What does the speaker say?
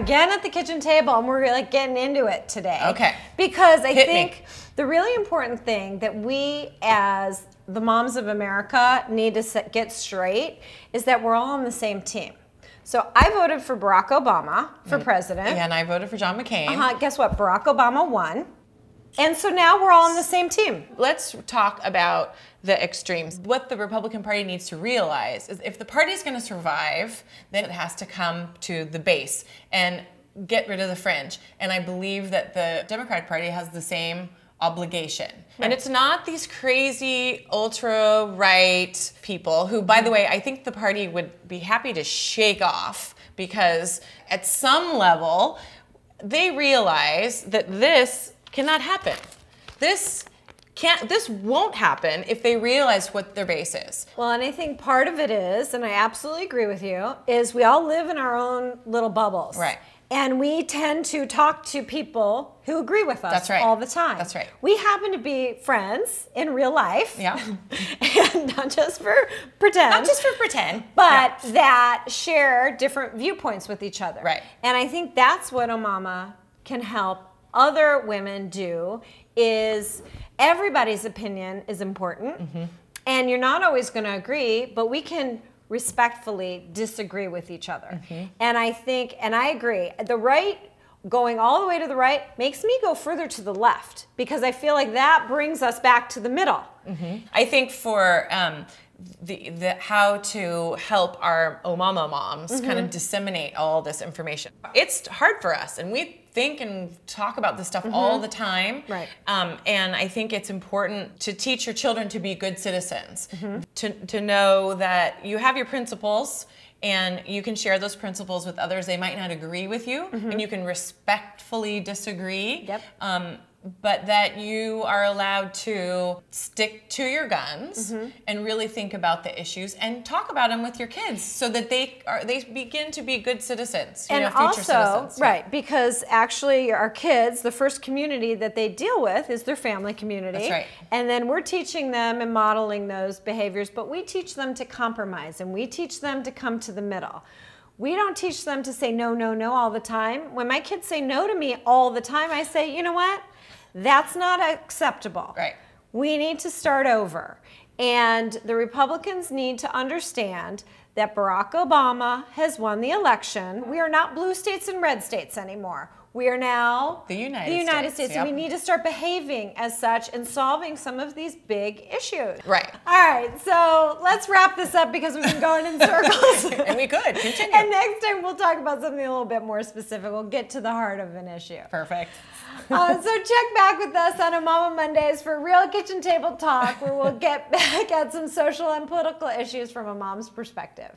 again at the kitchen table, and we're like getting into it today. Okay. Because I think the really important thing that we as the moms of America need to get straight is that we're all on the same team. So I voted for Barack Obama for president. Yeah, and I voted for John McCain. Guess what? Barack Obama won. And so now we're all on the same team. Let's talk about the extremes. What the Republican Party needs to realize is if the party is going to survive, then it has to come to the base and get rid of the fringe. And I believe that the Democratic Party has the same obligation. Right. And it's not these crazy ultra-right people who, by the way, I think the party would be happy to shake off, because at some level, they realize that this cannot happen. This won't happen if they realize what their base is. Well, and I think part of it is, and I absolutely agree with you, is we all live in our own little bubbles. Right. And we tend to talk to people who agree with us all the time. That's right. We happen to be friends in real life. Yeah. And not just for pretend. Not just for pretend. But that share different viewpoints with each other. Right. And I think that's what Omama can help other women do, is everybody's opinion is important. Mm-hmm. And you're not always going to agree, but we can respectfully disagree with each other. Mm-hmm. And I think, and I agree, the right, going all the way to the right, makes me go further to the left, because I feel like that brings us back to the middle. Mm-hmm. I think for the how to help our Omama moms kind of disseminate all this information, it's hard for us, and we think and talk about this stuff all the time. Right. And I think it's important to teach your children to be good citizens, to know that you have your principles and you can share those principles with others. They might not agree with you, and you can respectfully disagree. Yep. But that you are allowed to stick to your guns and really think about the issues and talk about them with your kids, so that they begin to be good citizens, future citizens. Right, because actually our kids, the first community that they deal with is their family community. That's right. And then we're teaching them and modeling those behaviors, but we teach them to compromise, and we teach them to come to the middle. We don't teach them to say no, no, no all the time. When my kids say no to me all the time, I say, you know what? That's not acceptable. Right. We need to start over. And the Republicans need to understand that Barack Obama has won the election. We are not blue states and red states anymore. We are now the United States. And we need to start behaving as such and solving some of these big issues. Right. All right, so let's wrap this up, because we've been going in circles. And we could continue. And next time we'll talk about something a little bit more specific. We'll get to the heart of an issue. Perfect. So check back with us on Omama Mondays for real kitchen table talk, where we'll get back at some social and political issues from a mom's perspective.